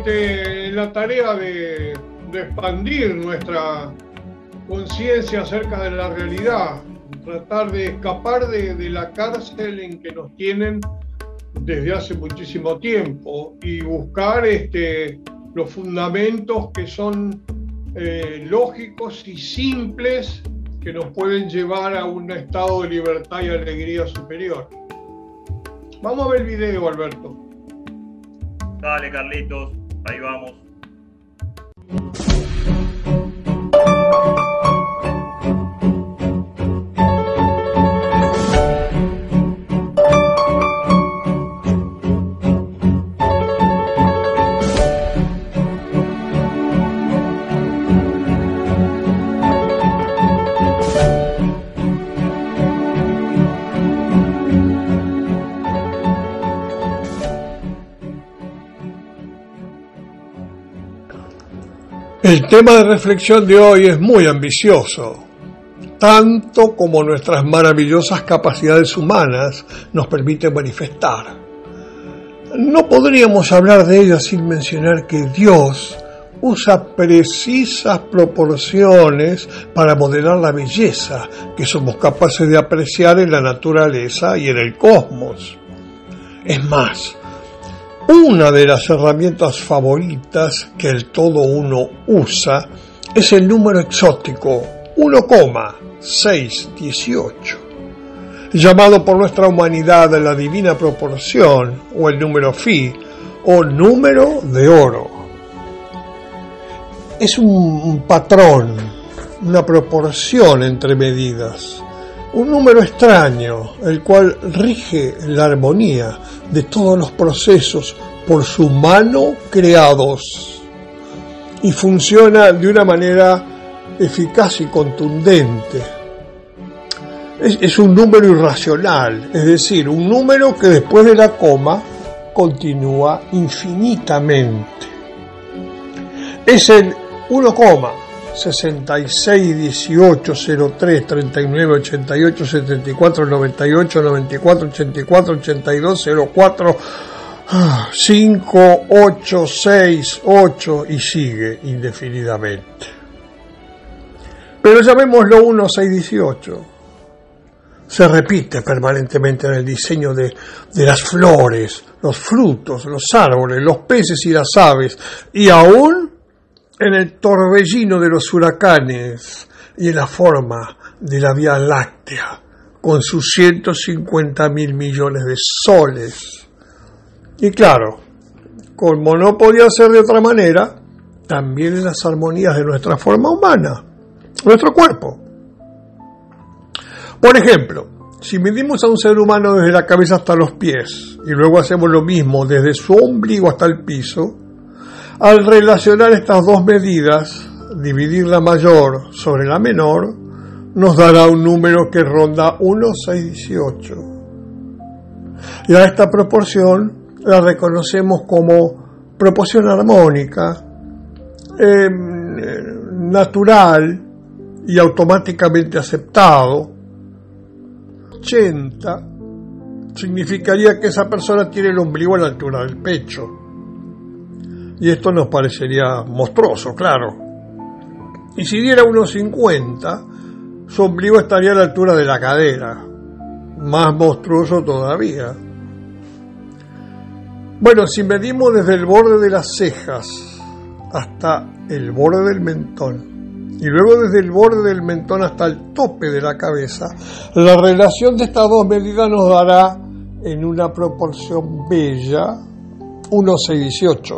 en la tarea de expandir nuestra conciencia acerca de la realidad, tratar de escapar de la cárcel en que nos tienen desde hace muchísimo tiempo y buscar los fundamentos que son lógicos y simples que nos pueden llevar a un estado de libertad y alegría superior. Vamos a ver el video, Alberto. Dale, Carlitos, ahí vamos. El tema de reflexión de hoy es muy ambicioso, tanto como nuestras maravillosas capacidades humanas nos permiten manifestar. No podríamos hablar de ellas sin mencionar que Dios usa precisas proporciones para modelar la belleza que somos capaces de apreciar en la naturaleza y en el cosmos. Es más, una de las herramientas favoritas que el todo uno usa es el número exótico 1,618, llamado por nuestra humanidad la divina proporción o el número phi o número de oro. Es un patrón, una proporción entre medidas, un número extraño, el cual rige la armonía de todos los procesos por su mano creados y funciona de una manera eficaz y contundente. Es un número irracional, es decir, un número que después de la coma continúa infinitamente. Es el 1,61803398894948494 y sigue indefinidamente. Pero llamémoslo 1,618. Se repite permanentemente en el diseño de las flores, los frutos, los árboles, los peces y las aves, y aún en el torbellino de los huracanes y en la forma de la Vía Láctea, con sus 150.000 millones de soles. Y claro, como no podía ser de otra manera, también en las armonías de nuestra forma humana, nuestro cuerpo. Por ejemplo, si medimos a un ser humano desde la cabeza hasta los pies, y luego hacemos lo mismo desde su ombligo hasta el piso, al relacionar estas dos medidas, dividir la mayor sobre la menor, nos dará un número que ronda 1,618. Y a esta proporción la reconocemos como proporción armónica, natural y automáticamente aceptado. 80 significaría que esa persona tiene el ombligo a la altura del pecho. Y esto nos parecería monstruoso, claro. Y si diera 1,50, su ombligo estaría a la altura de la cadera. Más monstruoso todavía. Bueno, si medimos desde el borde de las cejas hasta el borde del mentón, y luego desde el borde del mentón hasta el tope de la cabeza, la relación de estas dos medidas nos dará en una proporción bella 1,618.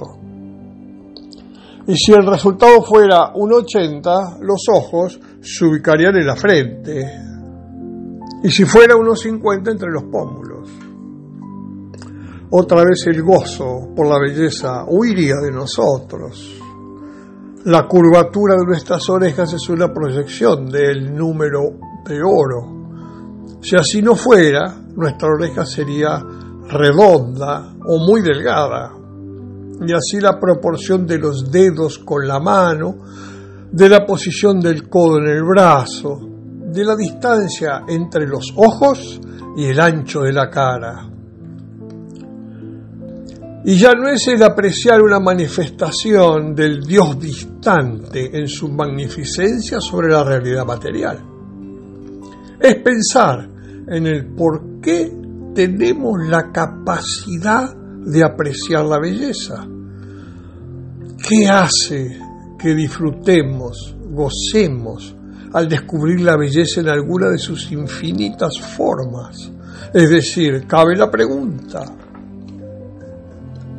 Y si el resultado fuera 1,80, los ojos se ubicarían en la frente. Y si fuera 1,50, entre los pómulos. Otra vez el gozo por la belleza huiría de nosotros. La curvatura de nuestras orejas es una proyección del número de oro. Si así no fuera, nuestra oreja sería redonda o muy delgada. Y así la proporción de los dedos con la mano, de la posición del codo en el brazo, de la distancia entre los ojos y el ancho de la cara. Y ya no es el apreciar una manifestación del Dios distante en su magnificencia sobre la realidad material. Es pensar en el por qué tenemos la capacidad de apreciar la belleza. ¿Qué hace que disfrutemos, gocemos al descubrir la belleza en alguna de sus infinitas formas? Es decir, cabe la pregunta: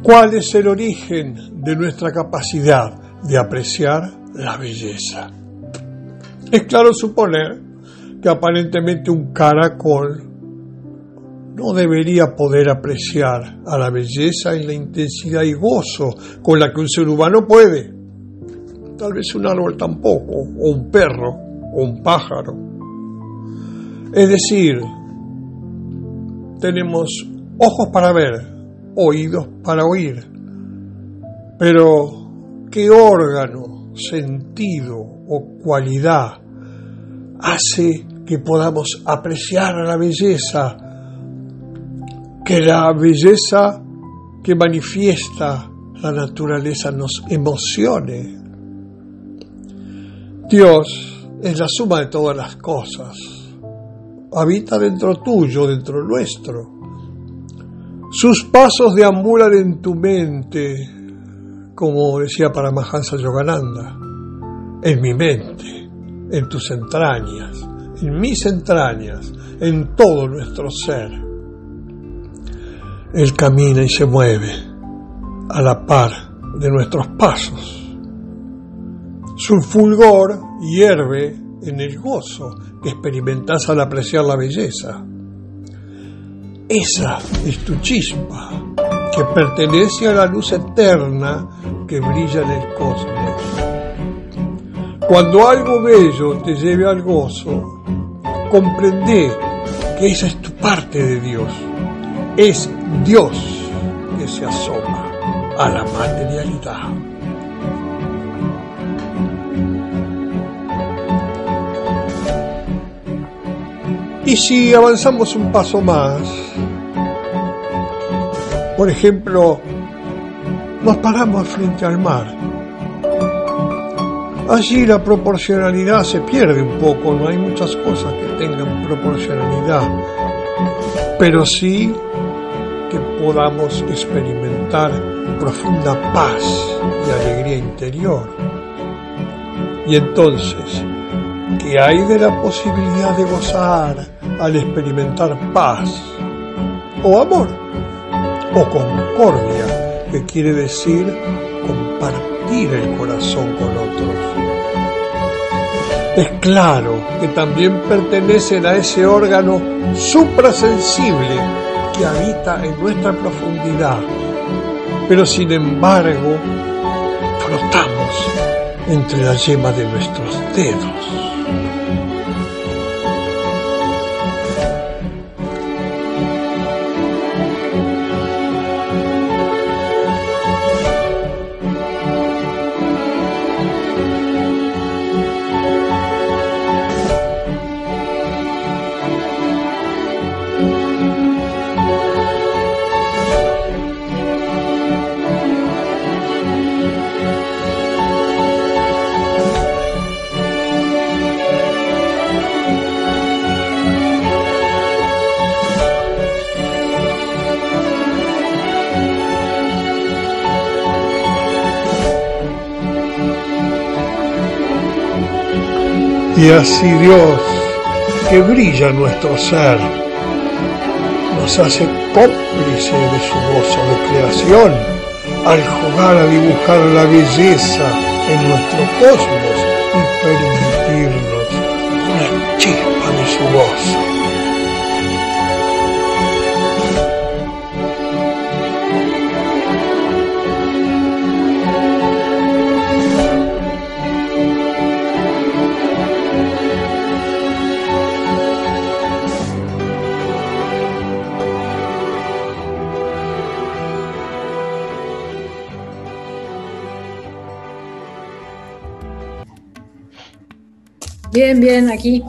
¿cuál es el origen de nuestra capacidad de apreciar la belleza? Es claro suponer que aparentemente un caracol no debería poder apreciar a la belleza en la intensidad y gozo con la que un ser humano puede. Tal vez un árbol tampoco, o un perro, o un pájaro. Es decir, tenemos ojos para ver, oídos para oír, pero ¿qué órgano, sentido o cualidad hace que podamos apreciar a la belleza? Que la belleza que manifiesta la naturaleza nos emocione. Dios es la suma de todas las cosas. Habita dentro tuyo, dentro nuestro. Sus pasos deambulan en tu mente, como decía Paramahansa Yogananda, en mi mente, en tus entrañas, en mis entrañas, en todo nuestro ser. Él camina y se mueve a la par de nuestros pasos. Su fulgor hierve en el gozo que experimentás al apreciar la belleza. Esa es tu chispa, que pertenece a la luz eterna que brilla en el cosmos. Cuando algo bello te lleve al gozo, comprende que esa es tu parte de Dios. Es Dios que se asoma a la materialidad. Y si avanzamos un paso más, por ejemplo, nos paramos frente al mar. Allí la proporcionalidad se pierde un poco, no hay muchas cosas que tengan proporcionalidad, pero sí que podamos experimentar profunda paz y alegría interior. Y entonces, ¿qué hay de la posibilidad de gozar al experimentar paz o amor o concordia, que quiere decir compartir el corazón con otros? Es claro que también pertenecen a ese órgano suprasensible que habita en nuestra profundidad, pero sin embargo flotamos entre la yema de nuestros dedos. Y así Dios, que brilla en nuestro ser, nos hace cómplice de su gozo de creación al jugar a dibujar la belleza en nuestro cosmos y permitirnos una chispa de su gozo. Bien, bien, aquí.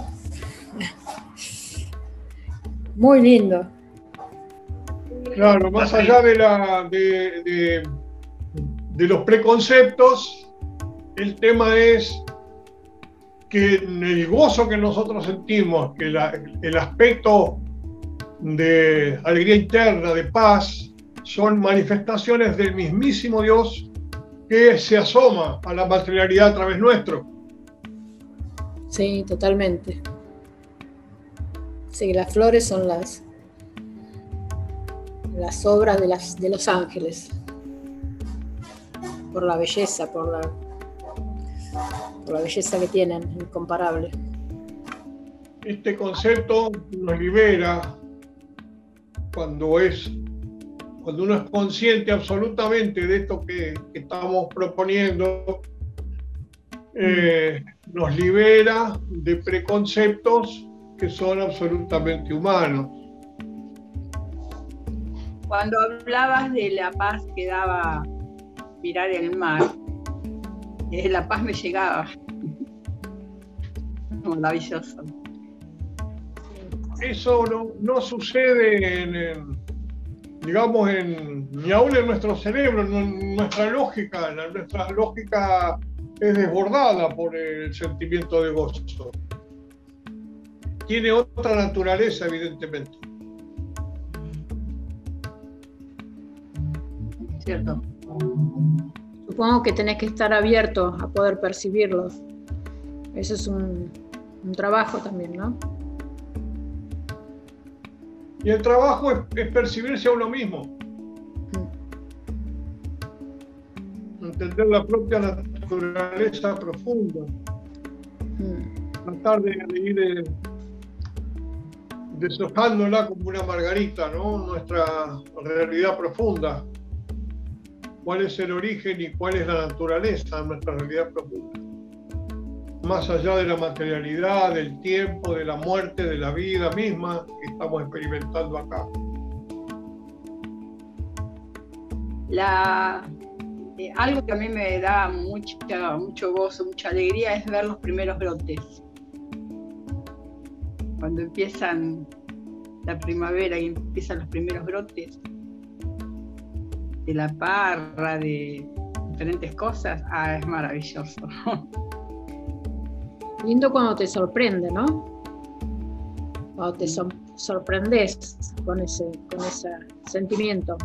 Muy lindo. Claro, más allá de los preconceptos, el tema es que el gozo que nosotros sentimos, que el aspecto de alegría interna, de paz, son manifestaciones del mismísimo Dios que se asoma a la materialidad a través nuestro. Sí, totalmente. Sí, las flores son las obras de los ángeles. Por la belleza, por la belleza que tienen, incomparable. Este concepto nos libera cuando uno es consciente absolutamente de esto que estamos proponiendo, nos libera de preconceptos que son absolutamente humanos. Cuando hablabas de la paz que daba mirar el mar, la paz me llegaba. Maravilloso. Eso no sucede ni aún en nuestro cerebro, en nuestra lógica. Nuestra lógica es desbordada por el sentimiento de gozo. Tiene otra naturaleza, evidentemente. Cierto. Supongo que tenés que estar abierto a poder percibirlo. Eso es un trabajo también, ¿no? Y el trabajo es percibirse a uno mismo. Entender la propia naturaleza profunda. Tratar de ir deshojándola como una margarita, ¿no? Nuestra realidad profunda. ¿Cuál es el origen y cuál es la naturaleza de nuestra realidad profunda? Más allá de la materialidad, del tiempo, de la muerte, de la vida misma que estamos experimentando acá. Algo que a mí me da mucho gozo, mucha alegría es ver los primeros brotes. Cuando empiezan la primavera y empiezan los primeros brotes de la parra, de diferentes cosas, es maravilloso. Lindo cuando te sorprende, ¿no? Cuando te sorprendes con ese sentimiento.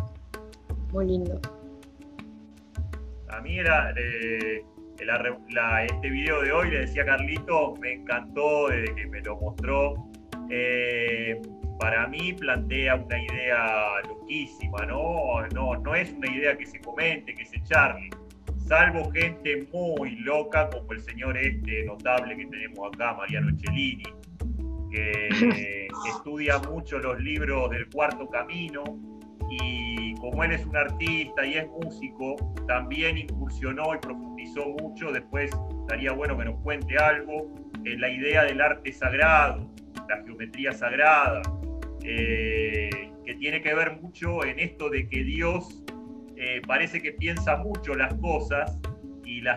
Muy lindo. A mí era este video de hoy, le decía a Carlito, me encantó desde que me lo mostró. Para mí plantea una idea loquísima, ¿no? No es una idea que se comente, que se charle. Salvo gente muy loca como el señor notable que tenemos acá, Mariano Cellini, que estudia mucho los libros del Cuarto Camino, y como él es un artista y es músico, también incursionó y profundizó mucho. Después estaría bueno que nos cuente algo en la idea del arte sagrado, la geometría sagrada, que tiene que ver mucho en esto de que Dios parece que piensa mucho las cosas, y lo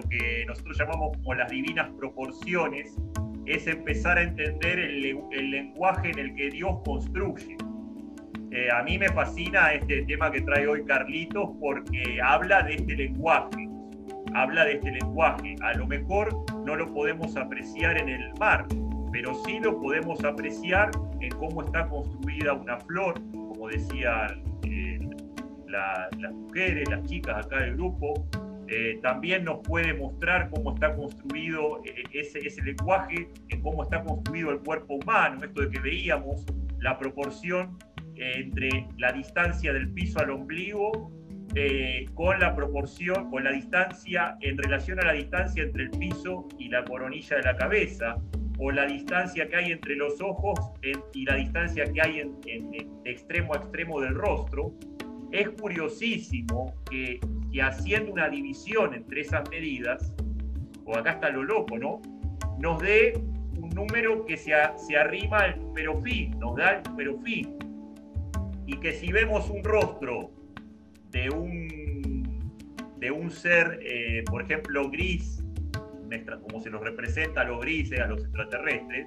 que nosotros llamamos como las divinas proporciones es empezar a entender el lenguaje en el que Dios construye. A mí me fascina este tema que trae hoy Carlitos, porque habla de este lenguaje. A lo mejor no lo podemos apreciar en el mar, pero sí lo podemos apreciar en cómo está construida una flor, como decían las mujeres, las chicas acá del grupo. También nos puede mostrar cómo está construido ese lenguaje, en cómo está construido el cuerpo humano, esto de que veíamos la proporción entre la distancia del piso al ombligo, con la distancia en relación a la distancia entre el piso y la coronilla de la cabeza, o la distancia que hay entre los ojos y la distancia que hay de extremo a extremo del rostro. Es curiosísimo que haciendo una división entre esas medidas, o acá está lo loco, ¿no?, nos dé un número que se arrima al número pi, nos da el número pi. Y que si vemos un rostro de un ser, por ejemplo, gris, como se los representa a los grises, a los extraterrestres,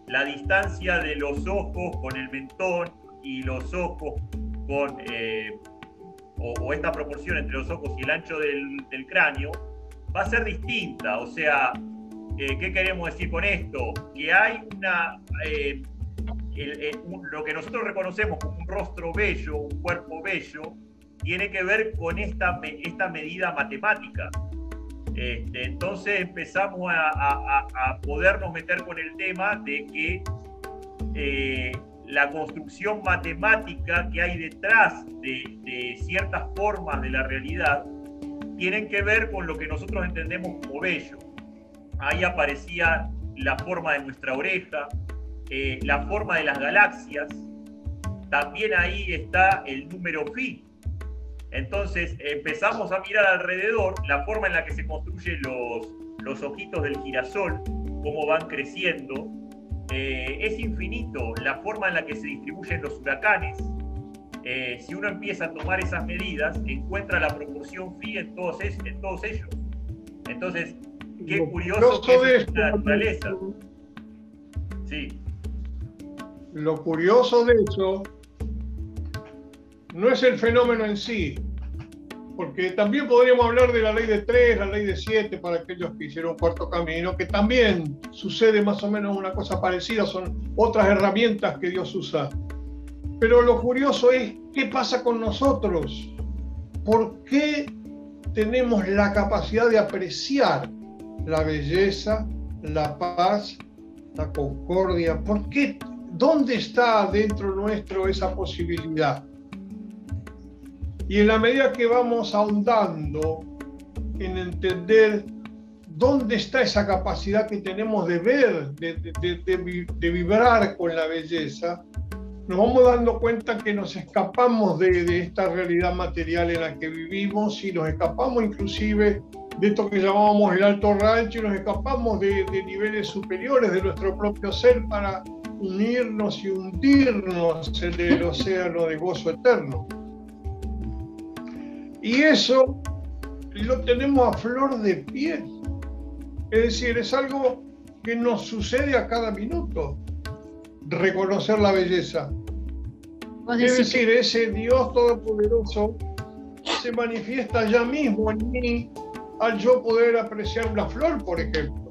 la distancia de los ojos con el mentón y los ojos o esta proporción entre los ojos y el ancho del cráneo, va a ser distinta. O sea, ¿qué queremos decir con esto? Que hay lo que nosotros reconocemos como un rostro bello, un cuerpo bello, tiene que ver con esta medida matemática. Entonces empezamos a podernos meter con el tema de que la construcción matemática que hay detrás de ciertas formas de la realidad tienen que ver con lo que nosotros entendemos como bello. Ahí aparecía la forma de nuestra oreja, la forma de las galaxias, también ahí está el número pi. Entonces empezamos a mirar alrededor la forma en la que se construyen los ojitos del girasol, cómo van creciendo. Es infinito la forma en la que se distribuyen los huracanes. Si uno empieza a tomar esas medidas, encuentra la proporción phi en todos ellos. Entonces, qué curioso que es la naturaleza. Sí. Lo curioso de eso no es el fenómeno en sí, porque también podríamos hablar de la ley de 3, la ley de 7, para aquellos que hicieron cuarto camino, que también sucede más o menos una cosa parecida, son otras herramientas que Dios usa. Pero lo curioso es qué pasa con nosotros. ¿Por qué tenemos la capacidad de apreciar la belleza, la paz, la concordia? ¿Por qué? ¿Dónde está dentro nuestro esa posibilidad? Y en la medida que vamos ahondando en entender dónde está esa capacidad que tenemos de ver, de vibrar con la belleza, nos vamos dando cuenta que nos escapamos de esta realidad material en la que vivimos, y nos escapamos inclusive de esto que llamábamos el alto rancho, y nos escapamos de niveles superiores de nuestro propio ser para unirnos y hundirnos en el océano de gozo eterno. Y eso lo tenemos a flor de piel. Es decir, es algo que nos sucede a cada minuto, reconocer la belleza. Es decir, ese Dios todopoderoso se manifiesta ya mismo en mí al yo poder apreciar una flor, por ejemplo.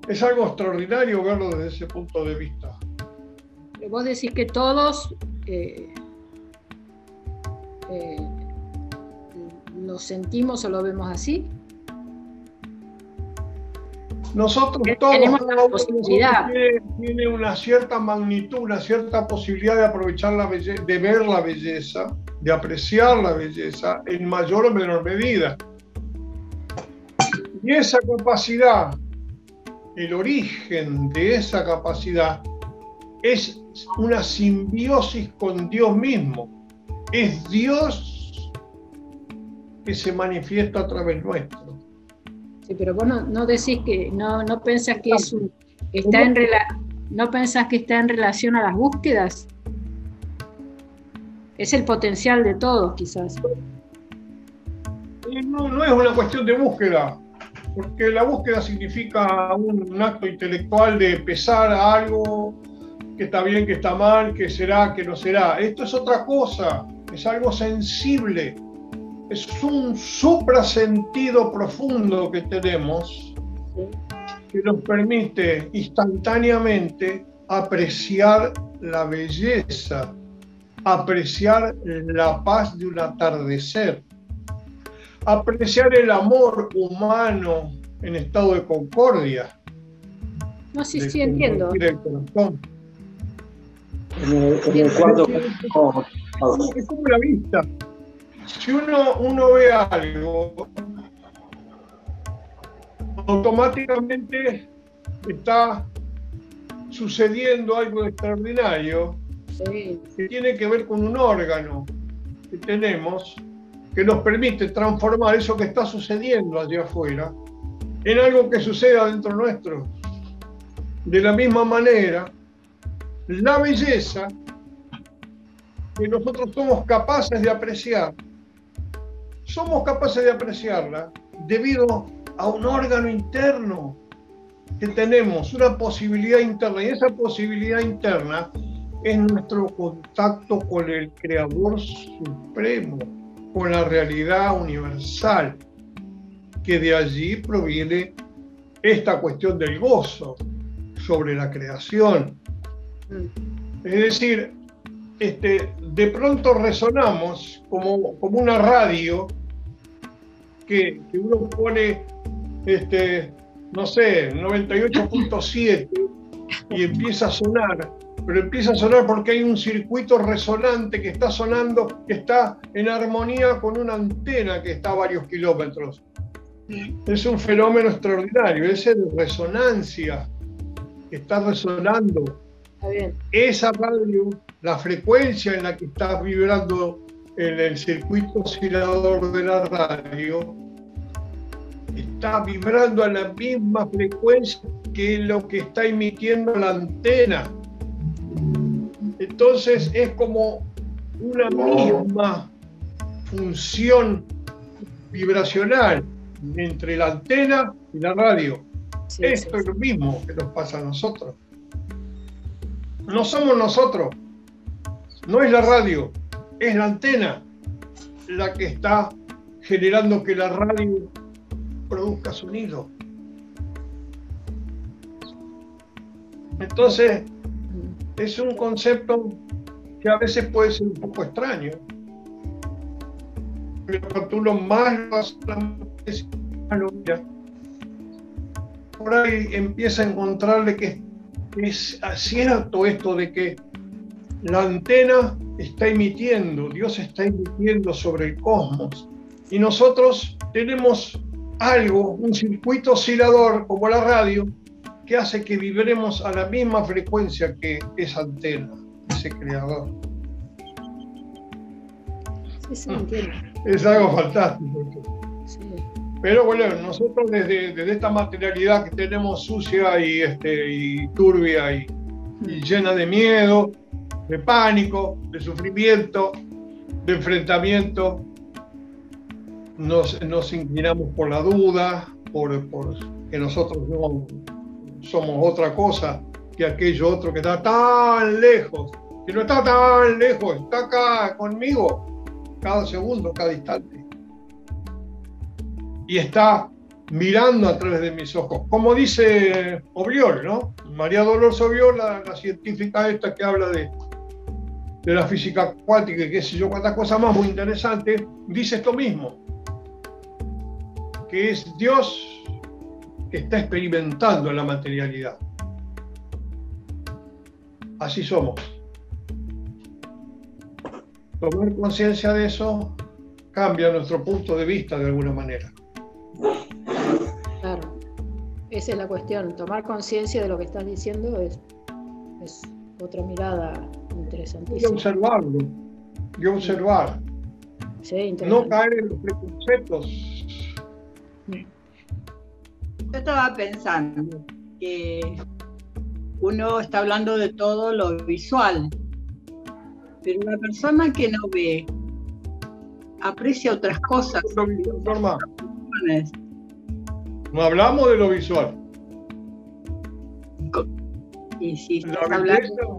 Es algo extraordinario verlo desde ese punto de vista. Vos decís que todos lo sentimos o lo vemos así. Nosotros todos tenemos la posibilidad. Tiene una cierta magnitud, una cierta posibilidad de aprovechar la belleza, de ver la belleza, de apreciar la belleza en mayor o menor medida. Y esa capacidad, el origen de esa capacidad es una simbiosis con Dios mismo. Es Dios que se manifiesta a través nuestro. Sí, pero vos no decís que, no pensás que ¿no pensás que está en relación a las búsquedas? Es el potencial de todos, quizás. No es una cuestión de búsqueda, porque la búsqueda significa un acto intelectual de pesar a algo, que está bien, que está mal, que será, que no será. Esto es otra cosa, es algo sensible. Es un suprasentido profundo que tenemos, que nos permite instantáneamente apreciar la belleza, apreciar la paz de un atardecer, apreciar el amor humano en estado de concordia. No, sí, entiendo. El corazón. En el cuarto. Es como la vista. Si uno ve algo, automáticamente está sucediendo algo extraordinario, Sí. que tiene que ver con un órgano que tenemos que nos permite transformar eso que está sucediendo allá afuera en algo que suceda dentro nuestro. De la misma manera, la belleza que nosotros somos capaces de apreciar, somos capaces de apreciarla debido a un órgano interno que tenemos, una posibilidad interna, y esa posibilidad interna es nuestro contacto con el Creador Supremo, con la realidad universal, que de allí proviene esta cuestión del gozo sobre la creación. Es decir, de pronto resonamos como una radio que uno pone, no sé, 98.7 y empieza a sonar, pero empieza a sonar porque hay un circuito resonante que está sonando, que está en armonía con una antena que está a varios kilómetros. Es un fenómeno extraordinario, es de resonancia, que está resonando. Está bien. Esa radio, la frecuencia en la que está vibrando en el circuito oscilador de la radio, está vibrando a la misma frecuencia que lo que está emitiendo la antena. Entonces es como una misma función vibracional entre la antena y la radio. Sí, Esto es lo mismo que nos pasa a nosotros. No somos nosotros, no es la radio, es la antena la que está generando que la radio produzca sonido. Entonces, es un concepto que a veces puede ser un poco extraño, pero tú lo más lo miras, por ahí empieza a encontrarle que es cierto esto de que la antena está emitiendo, Dios está emitiendo sobre el cosmos, y nosotros tenemos algo, un circuito oscilador como la radio, que hace que vibremos a la misma frecuencia que esa antena, ese creador. Sí, entiendo. Es algo fantástico. Sí. Pero bueno, nosotros desde esta materialidad que tenemos sucia y turbia y llena de miedo, de pánico, de sufrimiento, de enfrentamiento, nos inclinamos por la duda, por que nosotros no somos otra cosa que aquello otro que está tan lejos, que no está tan lejos, está acá conmigo, cada segundo, cada instante. Y está mirando a través de mis ojos. Como dice Obiol, ¿no? María Dolores Obiol, la científica esta que habla de la física cuántica y qué sé yo, cuántas cosas más muy interesantes, dice esto mismo, que es Dios que está experimentando la materialidad. Así somos. Tomar conciencia de eso cambia nuestro punto de vista de alguna manera. Claro, esa es la cuestión. Tomar conciencia de lo que estás diciendo es otra mirada interesantísima. Y observarlo, y observar. Sí, no caer en los preconceptos. Yo estaba pensando que uno está hablando de todo lo visual, pero una persona que no ve aprecia otras cosas. No hablamos de lo visual. Y si la estás hablando,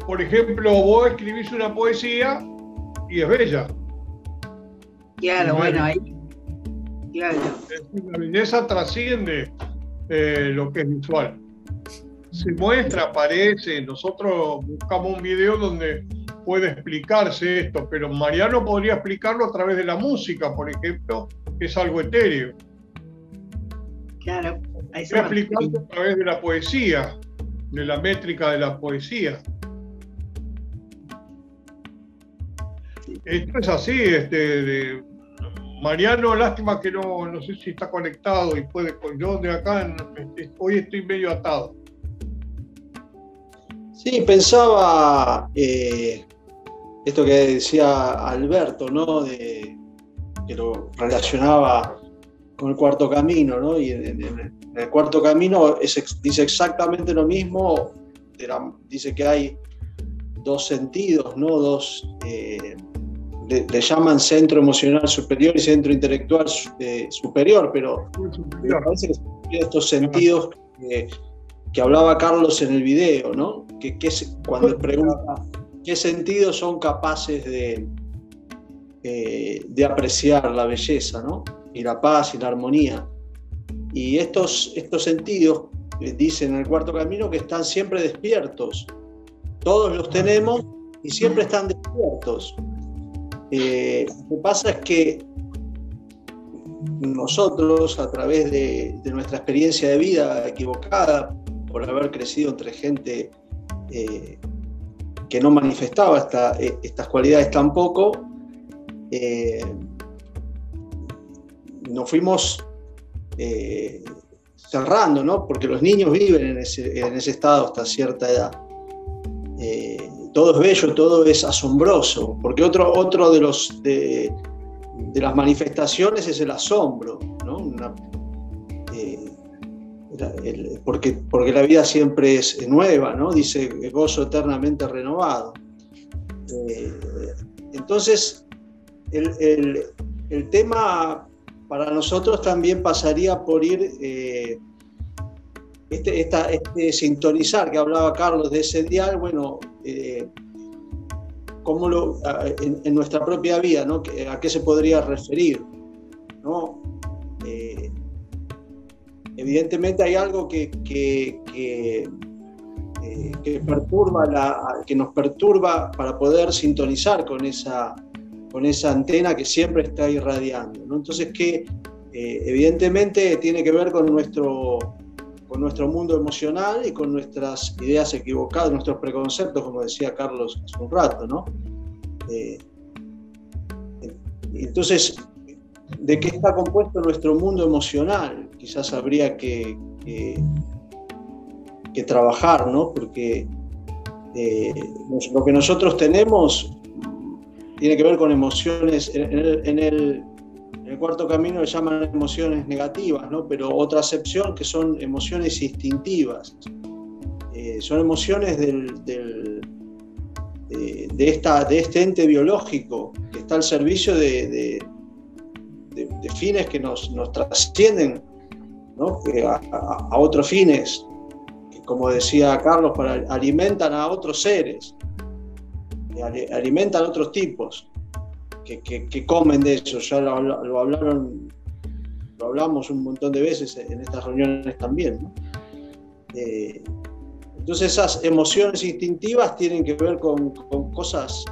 por ejemplo, vos escribís una poesía y es bella. Claro, bueno, ahí. Claro. La belleza trasciende lo que es visual. Se muestra, aparece. Nosotros buscamos un video donde puede explicarse esto, pero Mariano podría explicarlo a través de la música, por ejemplo, que es algo etéreo. Claro. Está explicando a través de la poesía, de la métrica de la poesía. Esto es así, Mariano, lástima que no sé si está conectado y puede, yo de acá hoy estoy medio atado. Sí, pensaba esto que decía Alberto, ¿no? Que lo relacionaba con el cuarto camino, ¿no? Y en el cuarto camino dice exactamente lo mismo, dice que hay dos sentidos, ¿no? Le llaman centro emocional superior y centro intelectual superior, pero me parece que estos sentidos que hablaba Carlos en el video, ¿no? Cuando pregunta qué sentidos son capaces de apreciar la belleza, ¿no? Y la paz y la armonía. Y estos sentidos, dicen en el Cuarto Camino, que están siempre despiertos. Todos los tenemos y siempre están despiertos. Lo que pasa es que nosotros, a través de nuestra experiencia de vida equivocada, por haber crecido entre gente que no manifestaba estas cualidades tampoco, nos fuimos cerrando, ¿no? Porque los niños viven en ese estado hasta cierta edad. Todo es bello, todo es asombroso, porque otro de las manifestaciones es el asombro, ¿no? Porque la vida siempre es nueva, ¿no? Dice gozo eternamente renovado. Entonces, el tema para nosotros también pasaría por ir este sintonizar que hablaba Carlos de ese dial, bueno, cómo en nuestra propia vida, ¿no? ¿A qué se podría referir? ¿No? Evidentemente hay algo que nos perturba para poder sintonizar con esa antena que siempre está irradiando, ¿no? Entonces, que evidentemente tiene que ver con nuestro mundo emocional y con nuestras ideas equivocadas, nuestros preconceptos, como decía Carlos hace un rato, ¿no? Entonces, ¿de qué está compuesto nuestro mundo emocional? Quizás habría que trabajar, ¿no? Porque lo que nosotros tenemos tiene que ver con emociones. En el Cuarto Camino le llaman emociones negativas, ¿no? Pero otra acepción que son emociones instintivas. Son emociones de este ente biológico que está al servicio de fines que nos trascienden, ¿no? A otros fines, que, como decía Carlos, alimentan a otros seres, alimentan a otros tipos que comen de eso. Ya lo hablamos un montón de veces en estas reuniones también, ¿no? Entonces esas emociones instintivas tienen que ver con cosas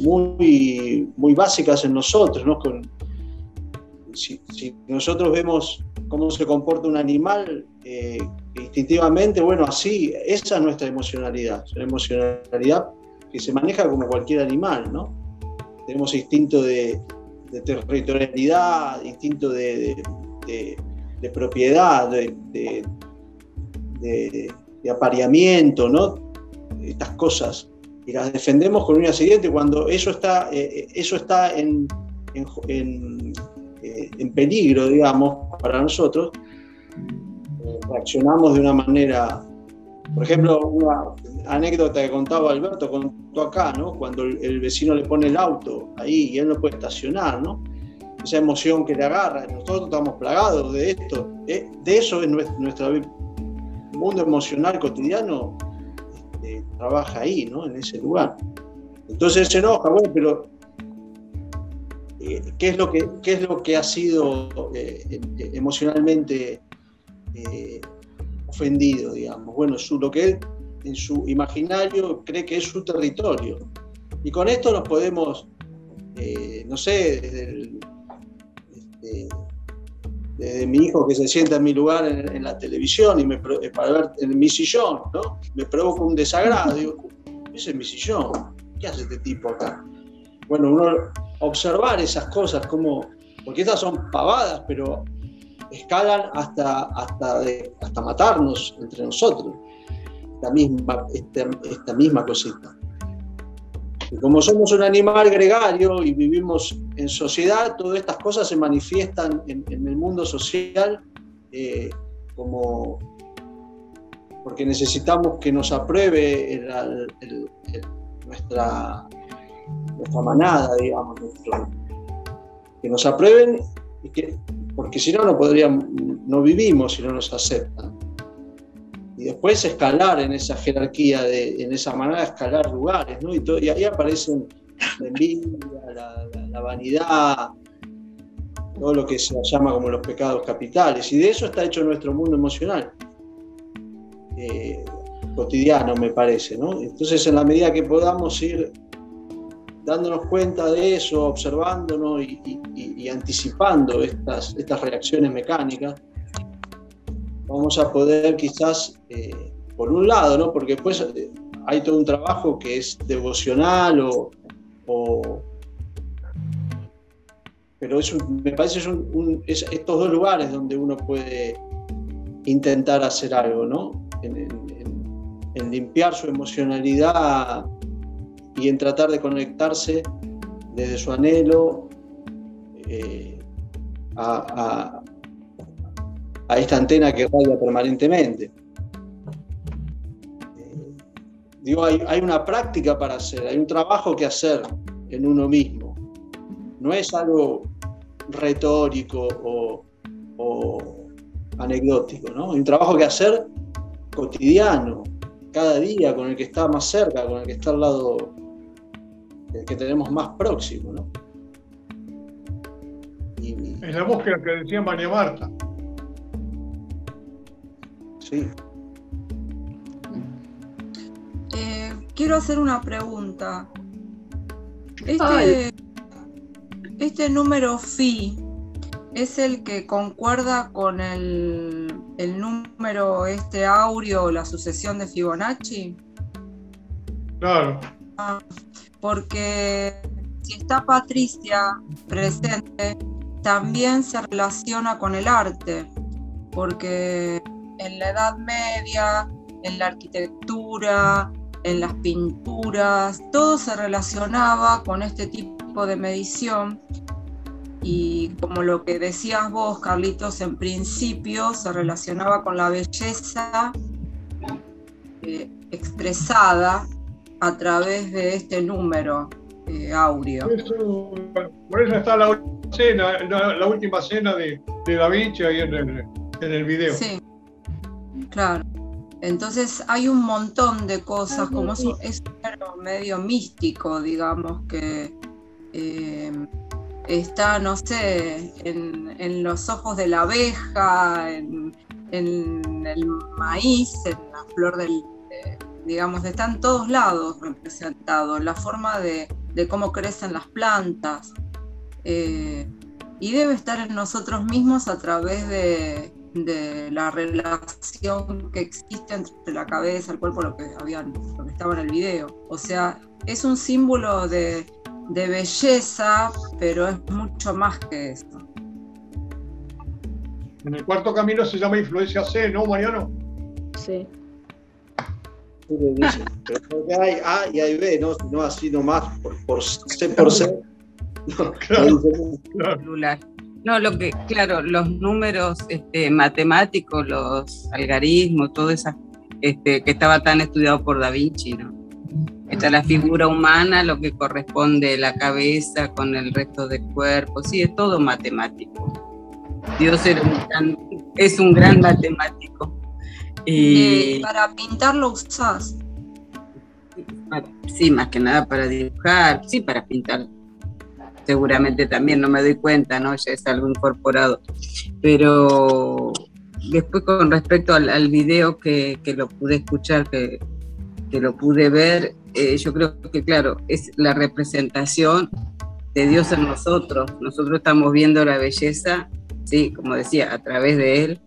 muy, muy básicas en nosotros, ¿no? Si nosotros vemos cómo se comporta un animal instintivamente, bueno, así, esa es nuestra emocionalidad. Es una emocionalidad que se maneja como cualquier animal, ¿no? Tenemos instinto de territorialidad, instinto de propiedad, de apareamiento, ¿no? Estas cosas. Y las defendemos con una siguiente. Cuando eso está en peligro, digamos, para nosotros, reaccionamos de una manera. Por ejemplo, una anécdota que contaba Alberto, contó acá, ¿no? Cuando el vecino le pone el auto ahí y él no puede estacionar, ¿no? Esa emoción que le agarra. Nosotros estamos plagados de esto. De eso es nuestro mundo emocional cotidiano. Trabaja ahí, ¿no? En ese lugar. Entonces se enoja, bueno, pero ¿qué es lo que ha sido emocionalmente ofendido, digamos? Bueno, lo que él en su imaginario cree que es su territorio. Y con esto nos podemos, no sé, desde mi hijo que se sienta en mi lugar en la televisión y para ver en mi sillón, ¿no? Me provoca un desagrado. Digo, ese es mi sillón, ¿qué hace este tipo acá? Bueno, uno observar esas cosas, porque estas son pavadas, pero escalan hasta matarnos entre nosotros, esta misma cosita. Y como somos un animal gregario y vivimos en sociedad, todas estas cosas se manifiestan en el mundo social porque necesitamos que nos apruebe nuestra manada, digamos, que nos aprueben, porque si no, no vivimos si no nos aceptan. después escalar en esa jerarquía, en esa manera de escalar lugares, ¿no? Y ahí aparecen la envidia, la vanidad, todo lo que se llama como los pecados capitales, y de eso está hecho nuestro mundo emocional, cotidiano, me parece, ¿no? Entonces, en la medida que podamos ir dándonos cuenta de eso, observándonos y anticipando estas reacciones mecánicas, vamos a poder quizás, por un lado, ¿no? Porque después hay todo un trabajo que es devocional pero me parece es estos dos lugares donde uno puede intentar hacer algo, ¿no? En limpiar su emocionalidad y en tratar de conectarse desde su anhelo a esta antena que radia permanentemente. Digo, hay una práctica para hacer, hay un trabajo que hacer en uno mismo. No es algo retórico o anecdótico, ¿no? Hay un trabajo que hacer cotidiano, cada día, con el que está más cerca, con el que está al lado, el que tenemos más próximo, ¿no? Es la búsqueda que decía María Marta. Sí. Quiero hacer una pregunta. Este número phi es el que concuerda con el número áureo, la sucesión de Fibonacci. Claro. Porque si está Patricia presente, también se relaciona con el arte, porque en la Edad Media, en la arquitectura, en las pinturas, todo se relacionaba con este tipo de medición, y como lo que decías vos, Carlitos, en principio se relacionaba con la belleza expresada a través de este número áureo. Por eso está la última cena de Da Vinci ahí en el video. Sí, claro. Entonces hay un montón de cosas, como es un número medio místico, digamos, que está, no sé, en los ojos de la abeja, en el maíz, en la flor digamos, está en todos lados representado, la forma de cómo crecen las plantas, y debe estar en nosotros mismos a través de la relación que existe entre la cabeza, el cuerpo, lo que estaba en el video. O sea, es un símbolo de belleza, pero es mucho más que eso. En el cuarto camino se llama influencia C, ¿no, Mariano? Sí. Pero porque hay A y hay B, no así nomás, por C por C. No, claro. No, claro, los números matemáticos, los algoritmos, todo eso que estaba tan estudiado por Da Vinci, ¿no? Está la figura humana, lo que corresponde la cabeza con el resto del cuerpo, sí, es todo matemático. Dios es un gran matemático. Y para pintar lo usás. Sí, más que nada para dibujar, sí, para pintar. Seguramente también, no me doy cuenta, ¿no? Ya es algo incorporado. Pero después, con respecto al video que lo pude escuchar, que lo pude ver, yo creo que, claro, es la representación de Dios en nosotros. Nosotros estamos viendo la belleza, sí, como decía, a través de Él.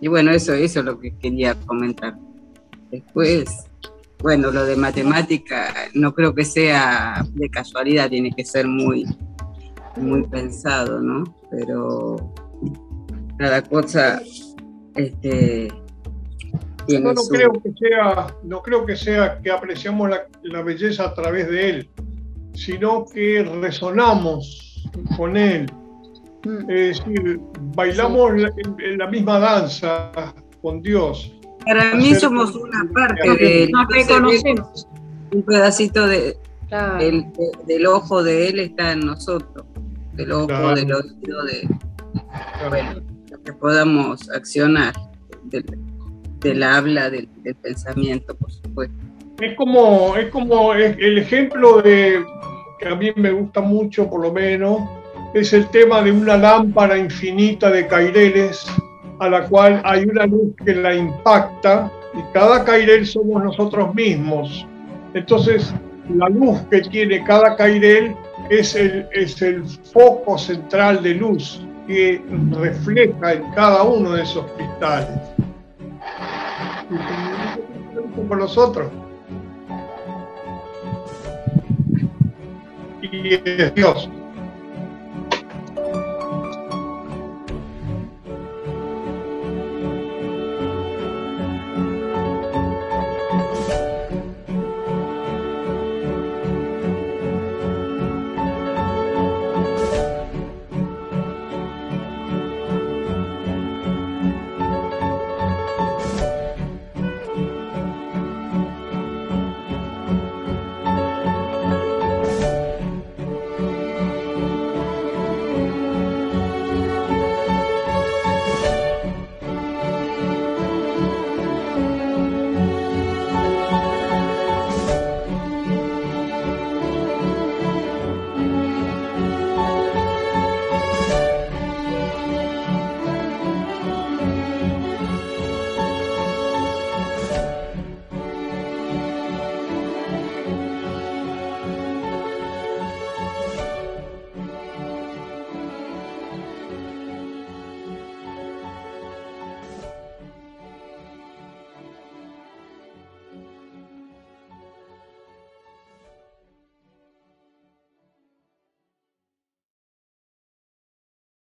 Y bueno, eso es lo que quería comentar. Después, bueno, lo de matemática no creo que sea de casualidad, tiene que ser muy, muy pensado, ¿no? Pero cada cosa tiene no creo que sea que apreciamos la belleza a través de Él, sino que resonamos con Él. Es decir, bailamos en la misma danza con Dios. Para mí somos una parte de Él. Nos reconocemos. Un pedacito Claro. del ojo de Él está en nosotros, del ojo, Claro. del oído, bueno, lo que podamos accionar. del habla, del pensamiento, por supuesto. Es como el ejemplo que a mí me gusta mucho, por lo menos, es el tema de una lámpara infinita de caireles a la cual hay una luz que la impacta, y cada cairel somos nosotros mismos. Entonces, la luz que tiene cada cairel es el foco central de luz que refleja en cada uno de esos cristales. Como los otros. Y es Dios.